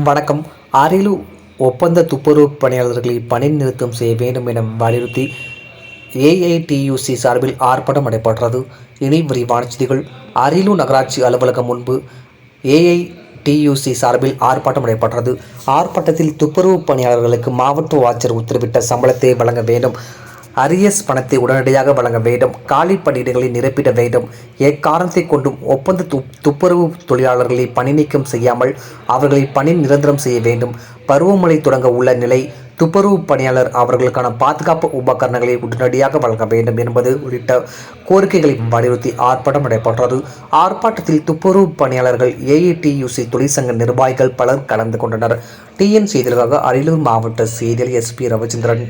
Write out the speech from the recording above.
வணக்கம். அரியலூர் ஒப்பந்த துப்புரவு பணியாளர்களை பணி நிறுத்தம் செய்ய வேண்டும் என வலியுறுத்தி ஏஐடியுசி சார்பில் ஆர்ப்பாட்டம் நடைபெற்றது. இனி விரிவான செய்திகள். அரியலூர் நகராட்சி அலுவலகம் முன்பு ஏஐடியுசி சார்பில் ஆர்ப்பாட்டம் நடைபெற்றது. ஆர்ப்பாட்டத்தில் துப்புரவு பணியாளர்களுக்கு மாவட்ட ஆட்சியர் உத்தரவிட்ட சம்பளத்தை வழங்க வேண்டும், அரியஸ் பணத்தை உடனடியாக வழங்க வேண்டும், காலி பணியிடங்களை நிரப்பிட வேண்டும். எக்காரணத்தை கொண்டும் ஒப்பந்த துப்புரவு தொழிலாளர்களை பணி நீக்கம் செய்யாமல் அவர்களை பணி நிரந்தரம் செய்ய வேண்டும். பருவமழை தொடங்க உள்ள நிலை, துப்புரவு பணியாளர் அவர்களுக்கான பாதுகாப்பு உபகரணங்களை உடனடியாக வழங்க வேண்டும் என்பது உள்ளிட்ட கோரிக்கைகளை வலியுறுத்தி ஆர்ப்பாட்டம் நடைபெற்றது. ஆர்ப்பாட்டத்தில் துப்புரவு பணியாளர்கள், ஏஐடியுசி தொழிற்சங்க நிர்வாகிகள் பலர் கலந்து கொண்டனர். டிஎன் செய்திகளுக்காக அரியலூர் மாவட்ட செய்தியாளர் எஸ்பி ரவிச்சந்திரன்.